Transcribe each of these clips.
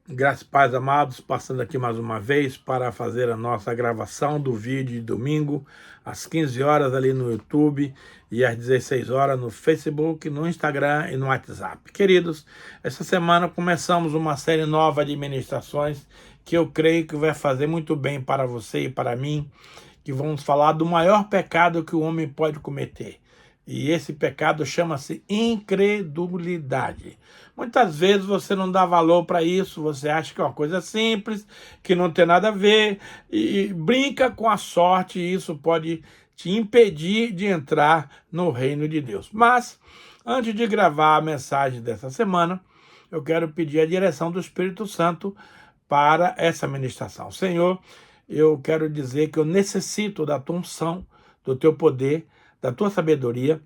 Graças e paz, amados, passando aqui mais uma vez para fazer a nossa gravação do vídeo de domingo, às 15 horas ali no YouTube e às 16 horas no Facebook, no Instagram e no WhatsApp. Queridos, essa semana começamos uma série nova de ministrações que eu creio que vai fazer muito bem para você e para mim, que vamos falar do maior pecado que o homem pode cometer. E esse pecado chama-se incredulidade. Muitas vezes você não dá valor para isso, você acha que é uma coisa simples, que não tem nada a ver, e brinca com a sorte, e isso pode te impedir de entrar no reino de Deus. Mas, antes de gravar a mensagem dessa semana, eu quero pedir a direção do Espírito Santo para essa ministração. Senhor, eu quero dizer que eu necessito da tua unção, do teu poder, da tua sabedoria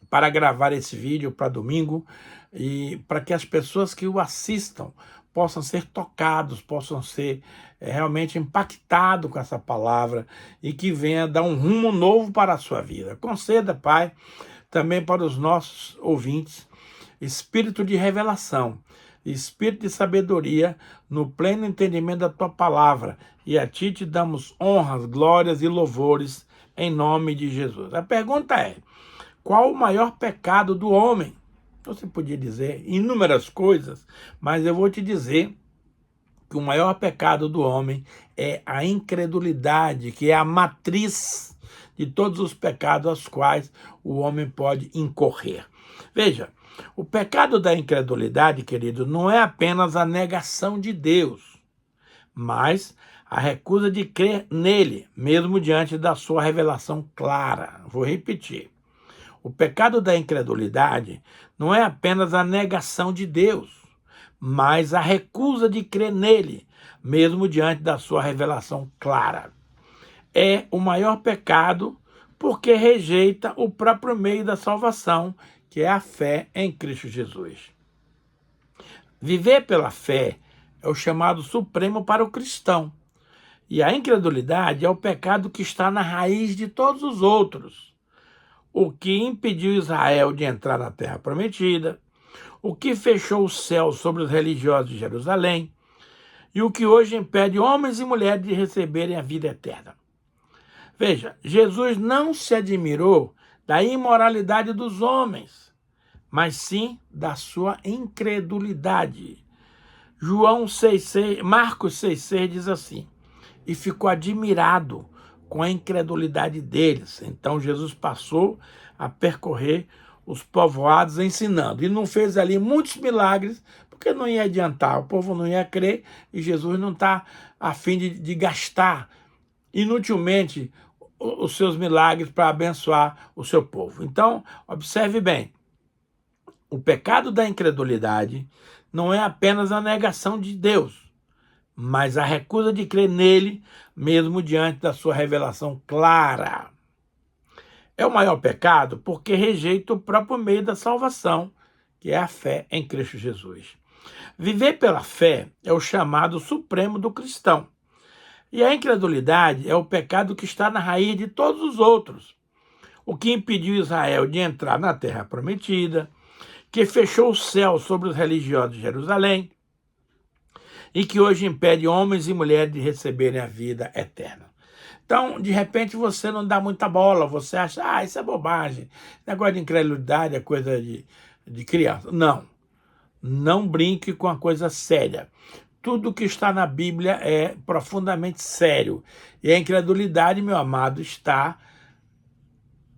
para gravar esse vídeo para domingo e para que as pessoas que o assistam possam ser tocados, possam ser realmente impactados com essa palavra e que venha dar um rumo novo para a sua vida. Conceda, Pai, também para os nossos ouvintes, espírito de revelação, espírito de sabedoria no pleno entendimento da tua palavra. E a ti te damos honras, glórias e louvores em nome de Jesus. A pergunta é: qual o maior pecado do homem? Você podia dizer inúmeras coisas, mas eu vou te dizer que o maior pecado do homem é a incredulidade, que é a matriz de todos os pecados aos quais o homem pode incorrer. Veja, o pecado da incredulidade, querido, não é apenas a negação de Deus, mas a recusa de crer nele, mesmo diante da sua revelação clara. Vou repetir. O pecado da incredulidade não é apenas a negação de Deus, mas a recusa de crer nele, mesmo diante da sua revelação clara. É o maior pecado porque rejeita o próprio meio da salvação, que é a fé em Cristo Jesus. Viver pela fé é o chamado supremo para o cristão. E a incredulidade é o pecado que está na raiz de todos os outros. O que impediu Israel de entrar na Terra Prometida, o que fechou o céu sobre os religiosos de Jerusalém e o que hoje impede homens e mulheres de receberem a vida eterna. Veja, Jesus não se admirou da imoralidade dos homens, mas sim da sua incredulidade. Marcos 6,6 diz assim: e ficou admirado com a incredulidade deles. Então Jesus passou a percorrer os povoados ensinando. E não fez ali muitos milagres, porque não ia adiantar, o povo não ia crer, e Jesus não está a fim de gastar inutilmente os seus milagres para abençoar o seu povo. Então, observe bem, o pecado da incredulidade não é apenas a negação de Deus, mas a recusa de crer nele, mesmo diante da sua revelação clara. É o maior pecado porque rejeita o próprio meio da salvação, que é a fé em Cristo Jesus. Viver pela fé é o chamado supremo do cristão. E a incredulidade é o pecado que está na raiz de todos os outros. O que impediu Israel de entrar na Terra Prometida, que fechou o céu sobre os religiosos de Jerusalém, e que hoje impede homens e mulheres de receberem a vida eterna. Então, de repente, você não dá muita bola, você acha, isso é bobagem, negócio de incredulidade é coisa de criança. Não, não brinque com a coisa séria. Tudo que está na Bíblia é profundamente sério. E a incredulidade, meu amado, está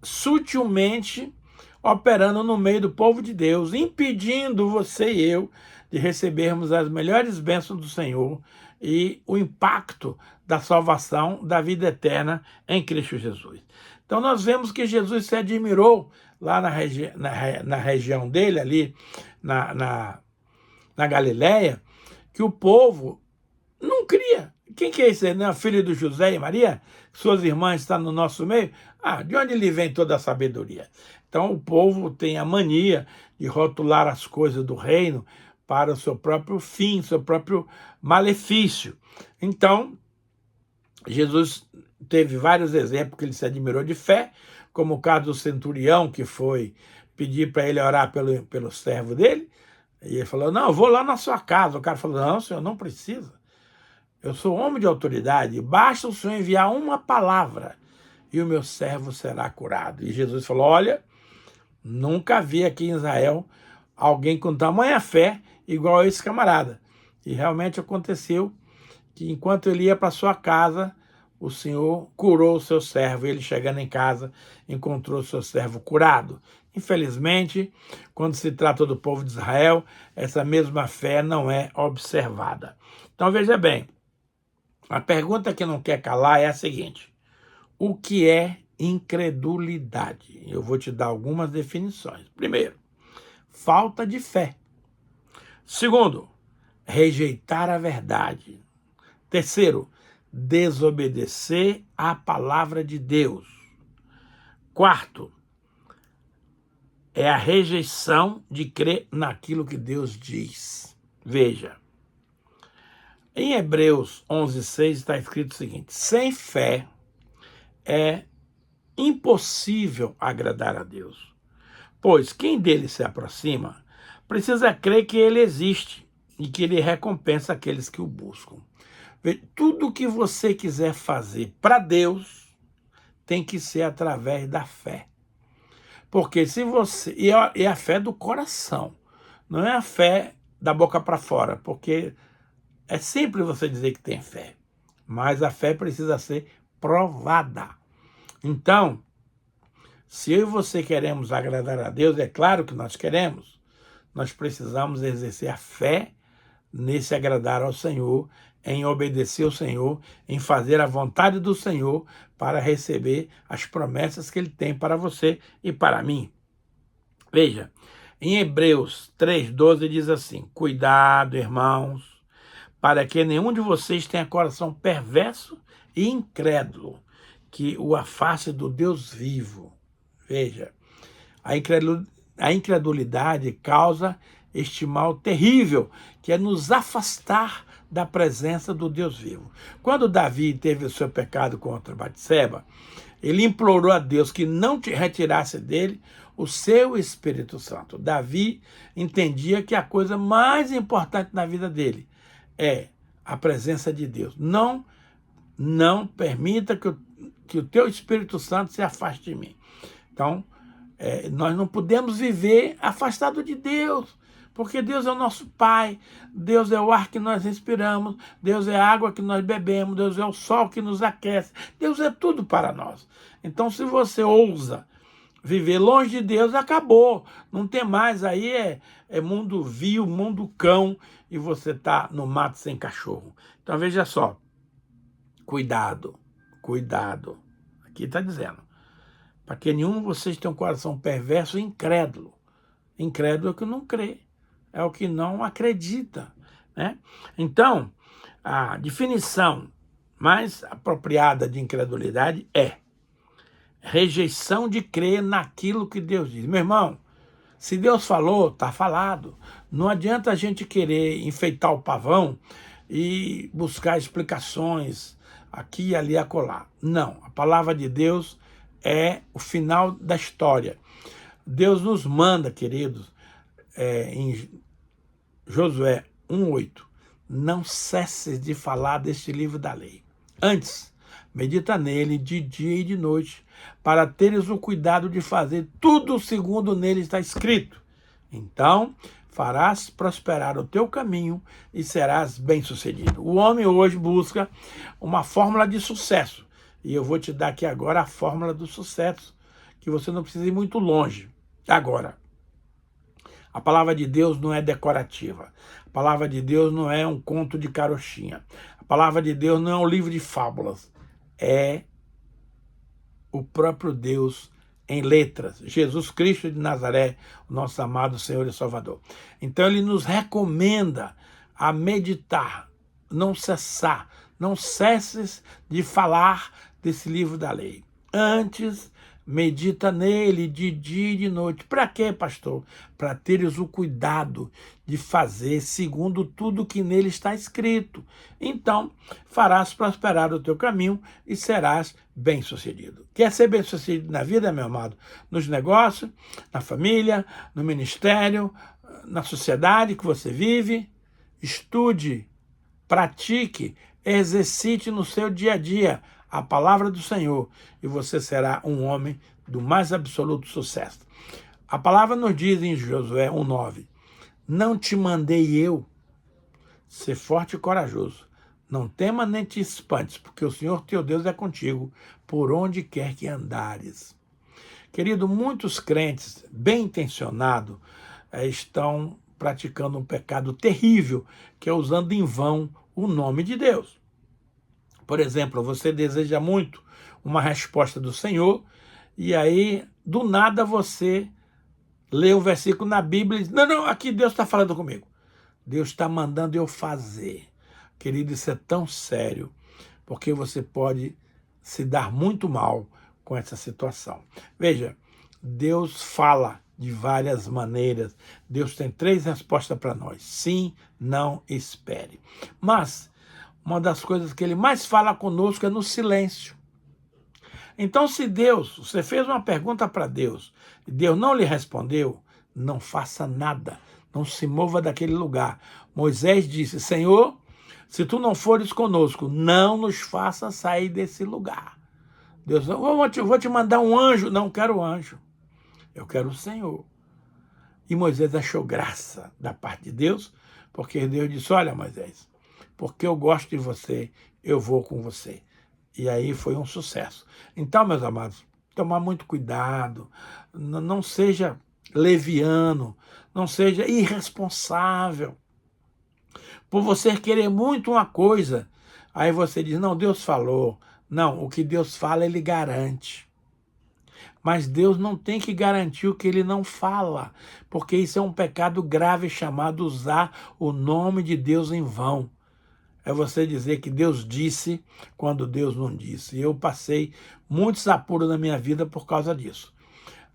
sutilmente operando no meio do povo de Deus, impedindo você e eu de recebermos as melhores bênçãos do Senhor e o impacto da salvação, da vida eterna em Cristo Jesus. Então nós vemos que Jesus se admirou lá na região dele, ali na Galileia, que o povo não cria. Quem que é esse? Não é filho do José e Maria? Suas irmãs estão no nosso meio? De onde lhe vem toda a sabedoria? Então o povo tem a mania de rotular as coisas do reino para o seu próprio fim, seu próprio malefício. Então, Jesus teve vários exemplos que ele se admirou de fé, como o caso do centurião, que foi pedir para ele orar pelo servo dele, E ele falou, não, eu vou lá na sua casa. O cara falou, não, senhor, não precisa. Eu sou homem de autoridade, basta o senhor enviar uma palavra e o meu servo será curado. E Jesus falou, olha, nunca vi aqui em Israel alguém com tamanha fé igual a esse camarada. E realmente aconteceu que enquanto ele ia para sua casa, o Senhor curou o seu servo. Ele, chegando em casa, encontrou o seu servo curado. Infelizmente, quando se trata do povo de Israel, essa mesma fé não é observada. Então, veja bem, a pergunta que não quer calar é a seguinte: o que é incredulidade? Eu vou te dar algumas definições. Primeiro, falta de fé. Segundo, rejeitar a verdade. Terceiro, desobedecer à palavra de Deus. Quarto, é a rejeição de crer naquilo que Deus diz. Veja, em Hebreus 11:6 está escrito o seguinte: sem fé é impossível agradar a Deus, pois quem dele se aproxima precisa crer que ele existe e que ele recompensa aqueles que o buscam. Tudo que você quiser fazer para Deus tem que ser através da fé. Porque se você... E é a fé do coração, não é a fé da boca para fora, porque é simples você dizer que tem fé, mas a fé precisa ser provada. Então, se eu e você queremos agradar a Deus, é claro que nós queremos, nós precisamos exercer a fé nesse agradar ao Senhor, em obedecer ao Senhor, em fazer a vontade do Senhor para receber as promessas que Ele tem para você e para mim. Veja, em Hebreus 3:12 diz assim: cuidado, irmãos, para que nenhum de vocês tenha coração perverso e incrédulo, que o afaste do Deus vivo. Veja, a incredulidade causa este mal terrível, que é nos afastar da presença do Deus vivo. Quando Davi teve o seu pecado contra Batseba, ele implorou a Deus que não retirasse dele o seu Espírito Santo. Davi entendia que a coisa mais importante na vida dele é a presença de Deus. Não permita que o teu Espírito Santo se afaste de mim. Então, nós não podemos viver afastado de Deus, porque Deus é o nosso Pai, Deus é o ar que nós respiramos, Deus é a água que nós bebemos, Deus é o sol que nos aquece, Deus é tudo para nós. Então, se você ousa viver longe de Deus, acabou, não tem mais, aí é mundo vil, mundo cão, e você está no mato sem cachorro. Então, veja só, cuidado, aqui está dizendo, para que nenhum de vocês tenha um coração perverso e incrédulo. Incrédulo é o que não crê, é o que não acredita, né? Então, a definição mais apropriada de incredulidade é rejeição de crer naquilo que Deus diz. Meu irmão, se Deus falou, está falado. Não adianta a gente querer enfeitar o pavão e buscar explicações aqui, ali e acolá. Não, a palavra de Deus é o final da história. Deus nos manda, queridos, em Josué 1:8, não cesses de falar deste livro da lei. Antes, medita nele de dia e de noite, para teres o cuidado de fazer tudo segundo nele está escrito. Então, farás prosperar o teu caminho e serás bem-sucedido. O homem hoje busca uma fórmula de sucesso. E eu vou te dar aqui agora a fórmula do sucesso, que você não precisa ir muito longe. Agora, a palavra de Deus não é decorativa. A palavra de Deus não é um conto de carochinha. A palavra de Deus não é um livro de fábulas. É o próprio Deus em letras. Jesus Cristo de Nazaré, o nosso amado Senhor e Salvador. Então ele nos recomenda a meditar, não cessar, não cesses de falar desse livro da lei. Antes, medita nele de dia e de noite. Para quê, pastor? Para teres o cuidado de fazer segundo tudo que nele está escrito. Então, farás prosperar o teu caminho e serás bem-sucedido. Quer ser bem-sucedido na vida, meu amado? Nos negócios, na família, no ministério, na sociedade que você vive, estude, pratique, exercite no seu dia a dia a palavra do Senhor e você será um homem do mais absoluto sucesso. A palavra nos diz em Josué 1:9, não te mandei eu ser forte e corajoso. Não tema nem te espantes, porque o Senhor teu Deus é contigo, por onde quer que andares. Querido, muitos crentes bem intencionados estão praticando um pecado terrível, que é usando em vão o nome de Deus. Por exemplo, você deseja muito uma resposta do Senhor, e aí, do nada, você lê um versículo na Bíblia e diz, não, aqui Deus está falando comigo. Deus está mandando eu fazer. Querido, isso é tão sério, porque você pode se dar muito mal com essa situação. Veja, Deus fala de várias maneiras. Deus tem 3 respostas para nós. Sim, não, espere. Mas uma das coisas que ele mais fala conosco é no silêncio. Então, se Deus, você fez uma pergunta para Deus, e Deus não lhe respondeu, não faça nada, não se mova daquele lugar. Moisés disse, Senhor, se tu não fores conosco, não nos faça sair desse lugar. Deus, eu vou te mandar um anjo. Não quero anjo, eu quero o Senhor. E Moisés achou graça da parte de Deus, porque Deus disse, olha Moisés, porque eu gosto de você, eu vou com você. E aí foi um sucesso. Então, meus amados, tomar muito cuidado, não seja leviano, não seja irresponsável. Por você querer muito uma coisa, aí você diz, não, Deus falou. Não, o que Deus fala, ele garante. Mas Deus não tem que garantir o que ele não fala, porque isso é um pecado grave chamado usar o nome de Deus em vão. É você dizer que Deus disse quando Deus não disse. E eu passei muitos apuros na minha vida por causa disso.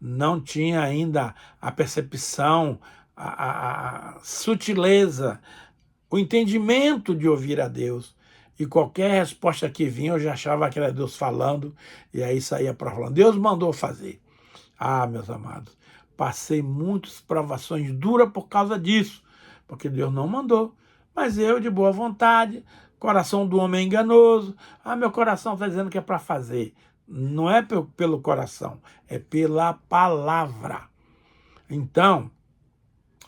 Não tinha ainda a percepção, a sutileza, o entendimento de ouvir a Deus. E qualquer resposta que vinha, eu já achava que era Deus falando, e aí saía para falando. Deus mandou fazer. Ah, meus amados, passei muitas provações duras por causa disso, porque Deus não mandou. Mas eu, de boa vontade, coração do homem é enganoso, meu coração está dizendo que é para fazer. Não é pelo coração, é pela palavra. Então,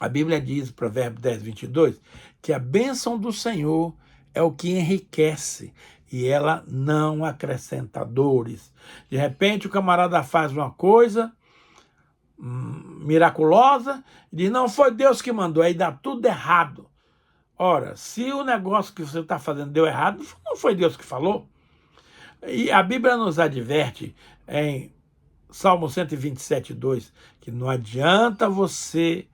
a Bíblia diz, Provérbios 10:22, que a bênção do Senhor é o que enriquece, e ela não acrescenta dores. De repente, o camarada faz uma coisa miraculosa, e diz, não, foi Deus que mandou, aí dá tudo errado. Ora, se o negócio que você está fazendo deu errado, não foi Deus que falou. E a Bíblia nos adverte em Salmo 127:2, que não adianta você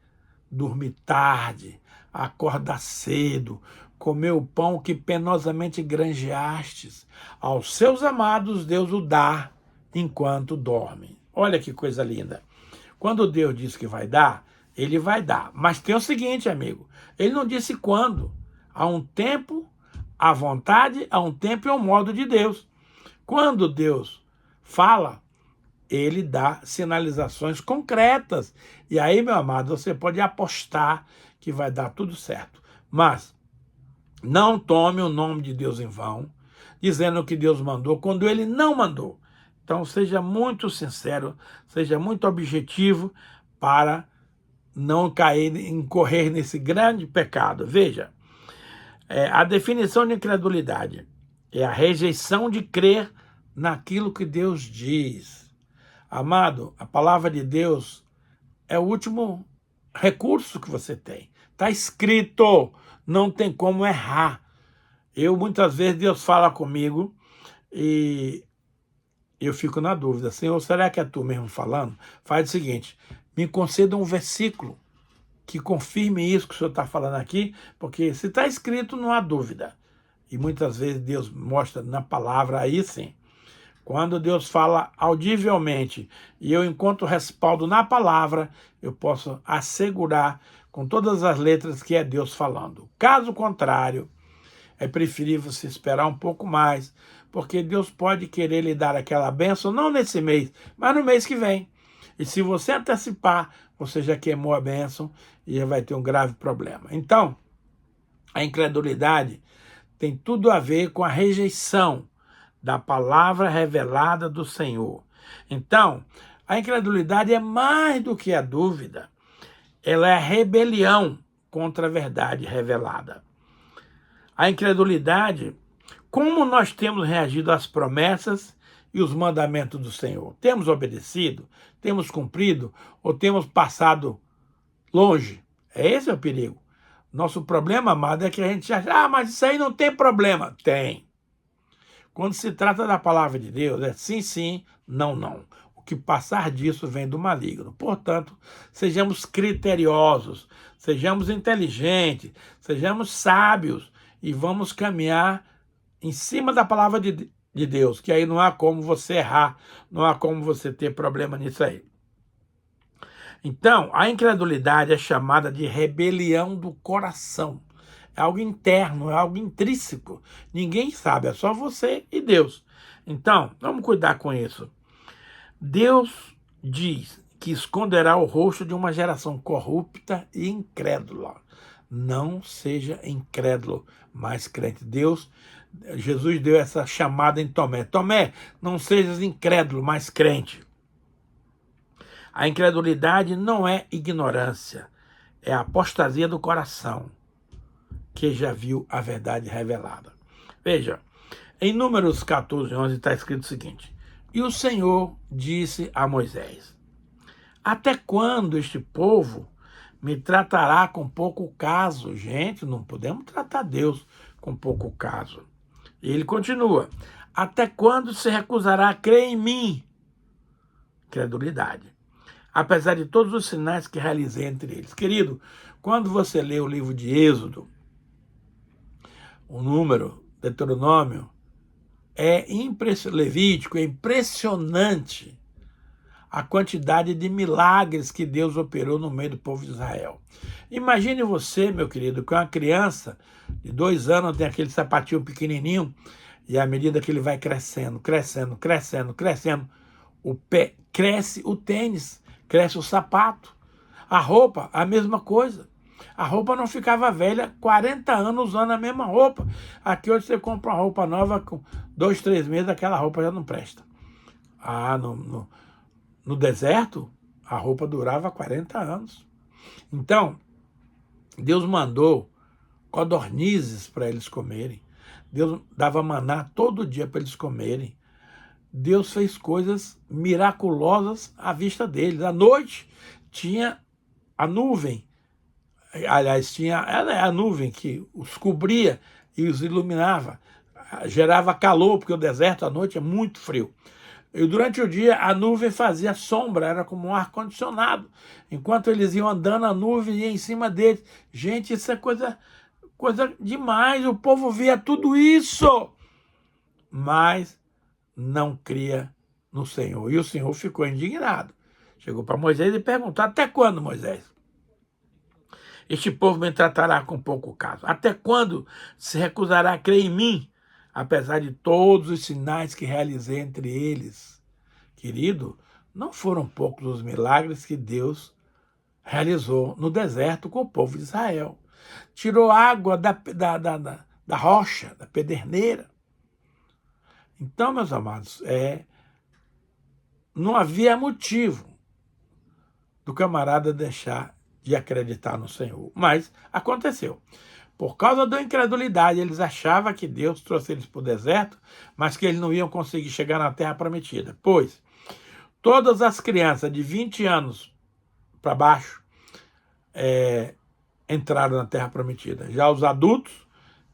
dormir tarde, acordar cedo, comer o pão que penosamente granjeastes. Aos seus amados Deus o dá enquanto dormem. Olha que coisa linda. Quando Deus diz que vai dar, ele vai dar. Mas tem o seguinte, amigo, ele não disse quando. Há um tempo, à vontade, há um tempo e um modo de Deus. Quando Deus fala, ele dá sinalizações concretas. E aí, meu amado, você pode apostar que vai dar tudo certo. Mas não tome o nome de Deus em vão, dizendo que Deus mandou, quando ele não mandou. Então, seja muito sincero, seja muito objetivo para não incorrer nesse grande pecado. Veja, a definição de incredulidade é a rejeição de crer naquilo que Deus diz. Amado, a palavra de Deus é o último recurso que você tem. Está escrito, não tem como errar. Muitas vezes, Deus fala comigo e eu fico na dúvida. Senhor, será que é tu mesmo falando? Faz o seguinte, me conceda um versículo que confirme isso que o Senhor está falando aqui, porque se está escrito, não há dúvida. E muitas vezes Deus mostra na palavra, aí sim. Quando Deus fala audivelmente e eu encontro respaldo na palavra, eu posso assegurar com todas as letras que é Deus falando. Caso contrário, é preferível você esperar um pouco mais, porque Deus pode querer lhe dar aquela bênção, não nesse mês, mas no mês que vem. E se você antecipar, você já queimou a bênção e já vai ter um grave problema. Então, a incredulidade tem tudo a ver com a rejeição da palavra revelada do Senhor. Então, a incredulidade é mais do que a dúvida, ela é a rebelião contra a verdade revelada. A incredulidade, como nós temos reagido às promessas e os mandamentos do Senhor? Temos obedecido? Temos cumprido? Ou temos passado longe? Esse é o perigo. Nosso problema, amado, é que a gente acha, mas isso aí não tem problema. Tem. Quando se trata da palavra de Deus, é sim, sim, não, não. O que passar disso vem do maligno. Portanto, sejamos criteriosos, sejamos inteligentes, sejamos sábios e vamos caminhar em cima da palavra de Deus, que aí não há como você errar, não há como você ter problema nisso aí. Então, a incredulidade é chamada de rebelião do coração. É algo interno, é algo intrínseco. Ninguém sabe, é só você e Deus. Então, vamos cuidar com isso. Deus diz que esconderá o rosto de uma geração corrupta e incrédula. Não seja incrédulo, mas crente. Jesus deu essa chamada em Tomé. Tomé, não sejas incrédulo, mas crente. A incredulidade não é ignorância, é a apostasia do coração, que já viu a verdade revelada. Veja, em Números 14:11 está escrito o seguinte: e o Senhor disse a Moisés: até quando este povo me tratará com pouco caso? Gente, não podemos tratar Deus com pouco caso. E ele continua: até quando se recusará a crer em mim? Credulidade. Apesar de todos os sinais que realizei entre eles. Querido, quando você lê o livro de Êxodo, o número, Deuteronômio, Levítico, é impressionante a quantidade de milagres que Deus operou no meio do povo de Israel. Imagine você, meu querido, que uma criança de 2 anos tem aquele sapatinho pequenininho e à medida que ele vai crescendo, o pé cresce, o tênis, cresce o sapato. A roupa, a mesma coisa. A roupa não ficava velha, 40 anos usando a mesma roupa. Aqui hoje você compra uma roupa nova, com 2, 3 meses, aquela roupa já não presta. No deserto, a roupa durava 40 anos. Então, Deus mandou codornizes para eles comerem. Deus dava maná todo dia para eles comerem. Deus fez coisas miraculosas à vista deles. À noite tinha a nuvem, aliás, tinha a nuvem que os cobria e os iluminava, gerava calor, porque o deserto à noite é muito frio. E durante o dia a nuvem fazia sombra, era como um ar-condicionado. Enquanto eles iam andando, a nuvem ia em cima deles. Gente, isso é coisa demais, o povo via tudo isso, mas não cria no Senhor. E o Senhor ficou indignado. Chegou para Moisés e perguntou: até quando, Moisés? Este povo me tratará com pouco caso. Até quando se recusará a crer em mim, apesar de todos os sinais que realizei entre eles? Querido, não foram poucos os milagres que Deus realizou no deserto com o povo de Israel. Tirou água da rocha, da pederneira. Então, meus amados, não havia motivo do camarada deixar de acreditar no Senhor. Mas aconteceu. Por causa da incredulidade, eles achavam que Deus trouxe eles para o deserto, mas que eles não iam conseguir chegar na terra prometida. Pois todas as crianças de 20 anos para baixo entraram na terra prometida. Já os adultos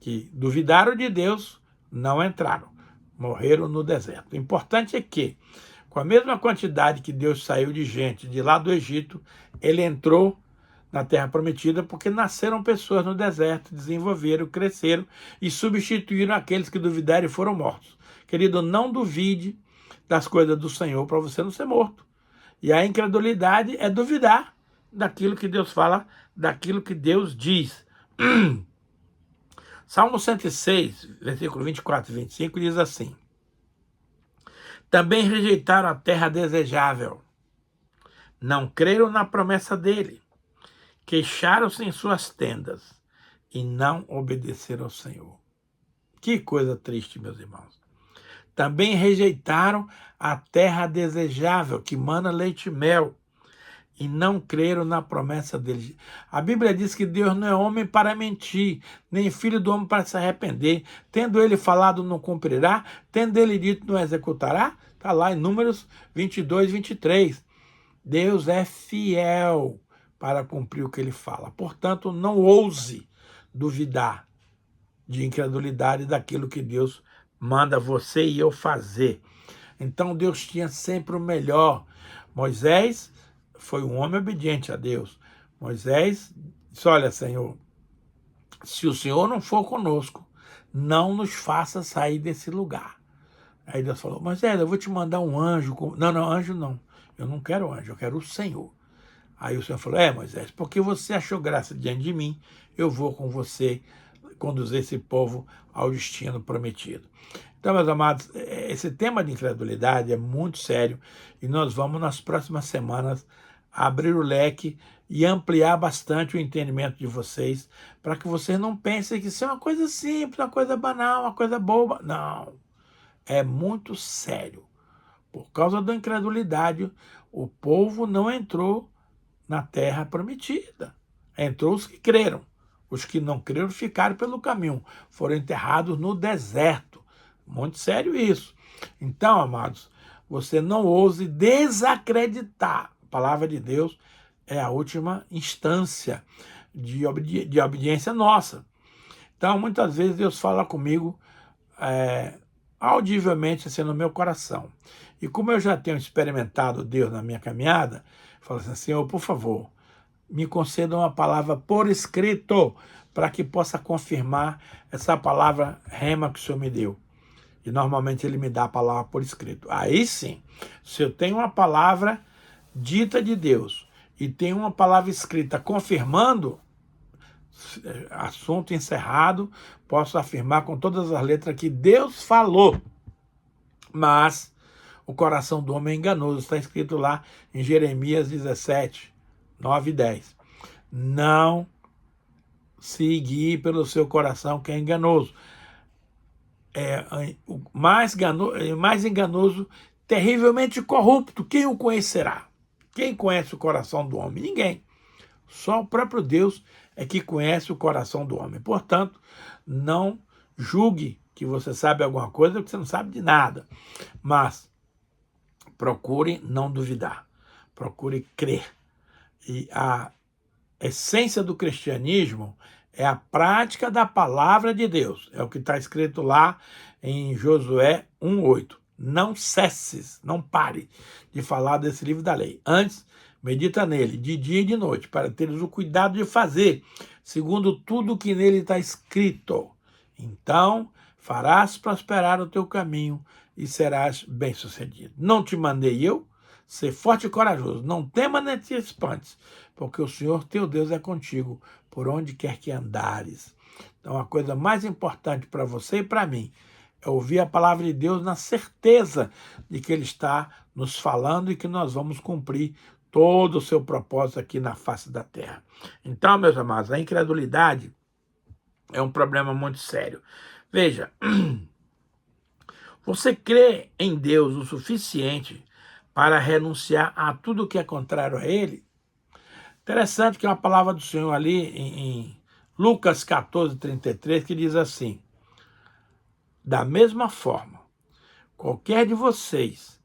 que duvidaram de Deus não entraram. Morreram no deserto. O importante é que, com a mesma quantidade que Deus saiu de gente de lá do Egito, ele entrou na terra prometida porque nasceram pessoas no deserto, desenvolveram, cresceram e substituíram aqueles que duvidaram e foram mortos. Querido, não duvide das coisas do Senhor para você não ser morto. E a incredulidade é duvidar daquilo que Deus fala, daquilo que Deus diz. Salmo 106, versículo 24 e 25, diz assim: também rejeitaram a terra desejável, não creram na promessa dele, queixaram-se em suas tendas e não obedeceram ao Senhor. Que coisa triste, meus irmãos. Também rejeitaram a terra desejável, que mana leite e mel, e não creram na promessa dele. A Bíblia diz que Deus não é homem para mentir, nem filho do homem para se arrepender. Tendo ele falado, não cumprirá, tendo ele dito, não executará. Está lá em Números 22, 23. Deus é fiel para cumprir o que ele fala. Portanto, não ouse duvidar de incredulidade daquilo que Deus manda você e eu fazer. Então Deus tinha sempre o melhor. Moisés foi um homem obediente a Deus. Moisés disse, olha, Senhor, se o Senhor não for conosco, não nos faça sair desse lugar. Aí Deus falou, Moisés, eu vou te mandar um anjo. Não, anjo não. Eu não quero anjo, eu quero o Senhor. Aí o Senhor falou, Moisés, porque você achou graça diante de mim, eu vou com você conduzir esse povo ao destino prometido. Então, meus amados, esse tema de incredulidade é muito sério e nós vamos, nas próximas semanas, abrir o leque e ampliar bastante o entendimento de vocês, para que vocês não pensem que isso é uma coisa simples, uma coisa banal, uma coisa boba. Não, é muito sério. Por causa da incredulidade, o povo não entrou na terra prometida. Entrou os que creram. Os que não creram ficaram pelo caminho, foram enterrados no deserto. Muito sério isso. Então, amados, você não ouse desacreditar. A palavra de Deus é a última instância de obediência nossa. Então, muitas vezes Deus fala comigo audivelmente assim no meu coração. E como eu já tenho experimentado Deus na minha caminhada, eu falo assim, Senhor, por favor, me conceda uma palavra por escrito, para que possa confirmar essa palavra rema que o Senhor me deu. E normalmente ele me dá a palavra por escrito. Aí sim, se eu tenho uma palavra dita de Deus e tenho uma palavra escrita confirmando, assunto encerrado, posso afirmar com todas as letras que Deus falou. Mas o coração do homem é enganoso, está escrito lá em Jeremias 17, 9 e 10. Não se guie pelo seu coração, que é enganoso. O mais enganoso, terrivelmente corrupto. Quem o conhecerá? Quem conhece o coração do homem? Ninguém. Só o próprio Deus é que conhece o coração do homem. Portanto, não julgue que você sabe alguma coisa, porque você não sabe de nada. Mas procure não duvidar. Procure crer. E a essência do cristianismo é a prática da palavra de Deus. É o que está escrito lá em Josué 1:8. Não cesses, não pare de falar desse livro da lei. Antes, medita nele, de dia e de noite, para teres o cuidado de fazer, segundo tudo que nele está escrito. Então, farás prosperar o teu caminho e serás bem-sucedido. Não te mandei eu? Ser forte e corajoso, não tema nem te espantes, porque o Senhor teu Deus é contigo, por onde quer que andares. Então, a coisa mais importante para você e para mim é ouvir a palavra de Deus na certeza de que Ele está nos falando e que nós vamos cumprir todo o seu propósito aqui na face da terra. Então, meus amados, a incredulidade é um problema muito sério. Veja, você crê em Deus o suficiente para renunciar a tudo que é contrário a Ele? Interessante que é uma palavra do Senhor ali em Lucas 14:33, que diz assim, da mesma forma, qualquer de vocês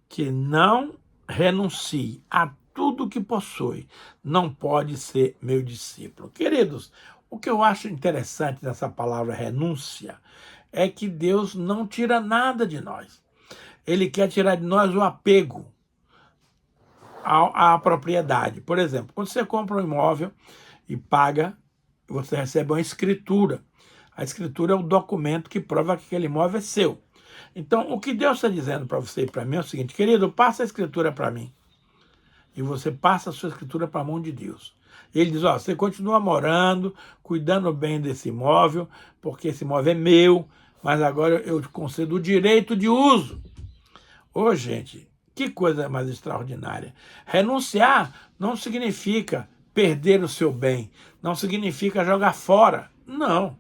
que não renuncie a tudo que possui, não pode ser meu discípulo. Queridos, o que eu acho interessante nessa palavra renúncia é que Deus não tira nada de nós. Ele quer tirar de nós o apego à propriedade. Por exemplo, quando você compra um imóvel e paga, você recebe uma escritura. A escritura é o documento que prova que aquele imóvel é seu. Então, o que Deus está dizendo para você e para mim é o seguinte, querido, passa a escritura para mim. E você passa a sua escritura para a mão de Deus. Ele diz, você continua morando, cuidando bem desse imóvel, porque esse imóvel é meu, mas agora eu te concedo o direito de uso. Ô, gente, Que coisa mais extraordinária. Renunciar não significa perder o seu bem, não significa jogar fora, não.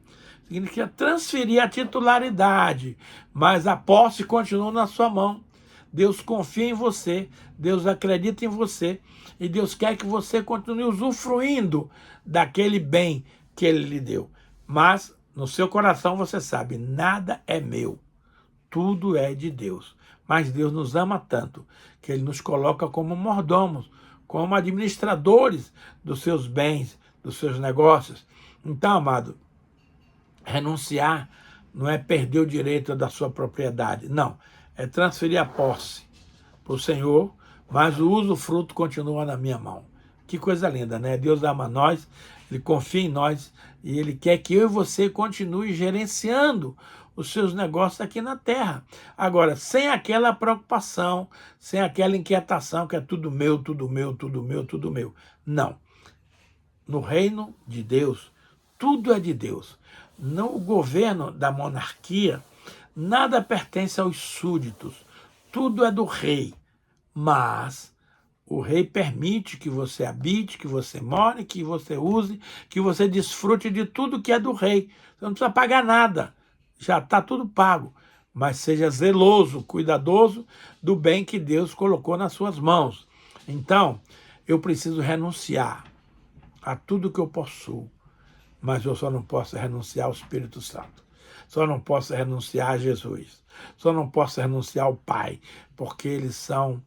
Significa transferir a titularidade, mas a posse continua na sua mão. Deus confia em você, Deus acredita em você e Deus quer que você continue usufruindo daquele bem que Ele lhe deu. Mas no seu coração você sabe, nada é meu, tudo é de Deus. Mas Deus nos ama tanto que Ele nos coloca como mordomos, como administradores dos seus bens, dos seus negócios. Então, amado, renunciar não é perder o direito da sua propriedade, não. É transferir a posse para o Senhor, mas o usufruto continua na minha mão. Que coisa linda, né? Deus ama nós, Ele confia em nós e Ele quer que eu e você continue gerenciando os seus negócios aqui na terra. Agora, sem aquela preocupação, sem aquela inquietação que é tudo meu, tudo meu, tudo meu, tudo meu. Não. No reino de Deus, tudo é de Deus. No governo da monarquia, nada pertence aos súditos. Tudo é do rei. Mas o rei permite que você habite, que você more, que você use, que você desfrute de tudo que é do rei. Você não precisa pagar nada. Já está tudo pago. Mas seja zeloso, cuidadoso do bem que Deus colocou nas suas mãos. Então, eu preciso renunciar a tudo que eu possuo. Mas eu só não posso renunciar ao Espírito Santo. Só não posso renunciar a Jesus. Só não posso renunciar ao Pai, porque eles são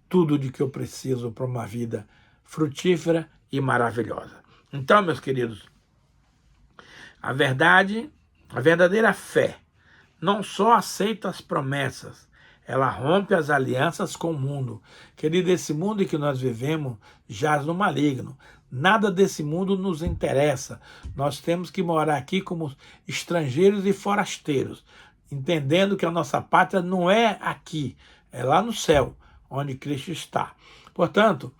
tudo de que eu preciso para uma vida frutífera e maravilhosa. Então, meus queridos, a verdadeira fé não só aceita as promessas, ela rompe as alianças com o mundo. Querido, esse mundo em que nós vivemos jaz no maligno. Nada desse mundo nos interessa. Nós temos que morar aqui como estrangeiros e forasteiros, entendendo que a nossa pátria não é aqui, é lá no céu, onde Cristo está. Portanto,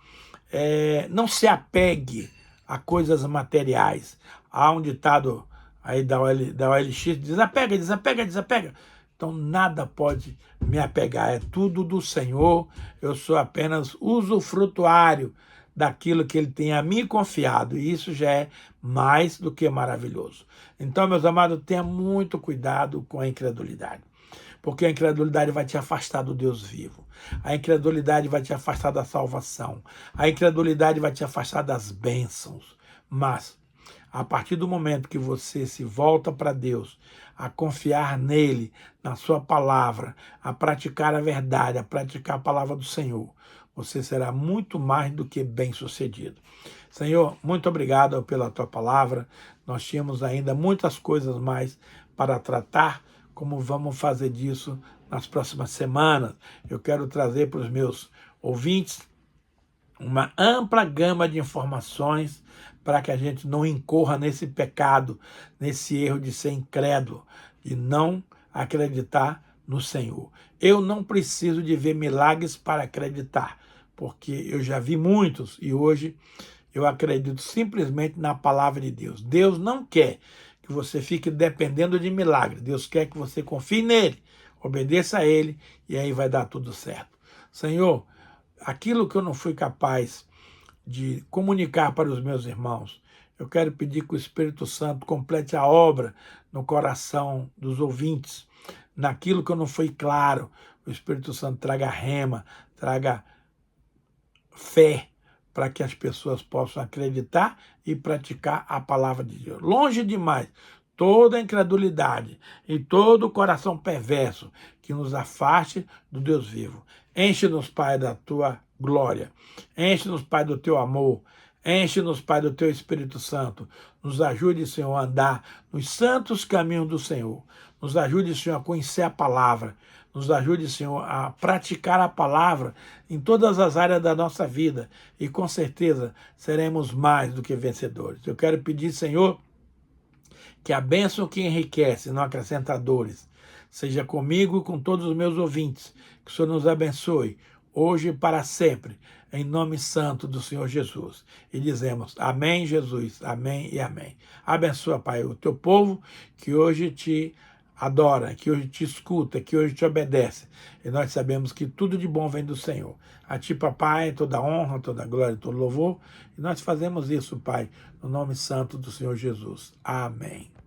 não se apegue a coisas materiais. Há um ditado aí da OLX, desapega, desapega, desapega. Então nada pode me apegar, é tudo do Senhor, eu sou apenas usufrutuário daquilo que Ele tem a mim confiado, e isso já é mais do que maravilhoso. Então, meus amados, tenha muito cuidado com a incredulidade, porque a incredulidade vai te afastar do Deus vivo, a incredulidade vai te afastar da salvação, a incredulidade vai te afastar das bênçãos, mas a partir do momento que você se volta para Deus, a confiar nele, na sua palavra, a praticar a verdade, a praticar a palavra do Senhor, você será muito mais do que bem-sucedido. Senhor, muito obrigado pela tua palavra. Nós tínhamos ainda muitas coisas mais para tratar, como vamos fazer disso nas próximas semanas. Eu quero trazer para os meus ouvintes uma ampla gama de informações para que a gente não incorra nesse pecado, nesse erro de ser incrédulo, de não acreditar no Senhor. Eu não preciso de ver milagres para acreditar, porque eu já vi muitos e hoje eu acredito simplesmente na palavra de Deus. Deus não quer que você fique dependendo de milagres. Deus quer que você confie nele, obedeça a ele e aí vai dar tudo certo. Senhor, aquilo que eu não fui capaz de comunicar para os meus irmãos, eu quero pedir que o Espírito Santo complete a obra no coração dos ouvintes. Naquilo que eu não fui claro, o Espírito Santo traga rema, traga fé, para que as pessoas possam acreditar e praticar a palavra de Deus. Longe demais toda a incredulidade e todo o coração perverso que nos afaste do Deus vivo. Enche-nos, Pai, da tua glória. Enche-nos, Pai, do teu amor. Enche-nos, Pai, do teu Espírito Santo. Nos ajude, Senhor, a andar nos santos caminhos do Senhor. Nos ajude, Senhor, a conhecer a palavra. Nos ajude, Senhor, a praticar a palavra em todas as áreas da nossa vida. E, com certeza, seremos mais do que vencedores. Eu quero pedir, Senhor, que a bênção que enriquece, não acrescenta dores, seja comigo e com todos os meus ouvintes. Que o Senhor nos abençoe, hoje e para sempre, em nome santo do Senhor Jesus. E dizemos, amém, Jesus, amém e amém. Abençoa, Pai, o teu povo que hoje te adora, que hoje te escuta, que hoje te obedece. E nós sabemos que tudo de bom vem do Senhor. A ti, papai, toda honra, toda glória, todo louvor. E nós fazemos isso, Pai, no nome santo do Senhor Jesus. Amém.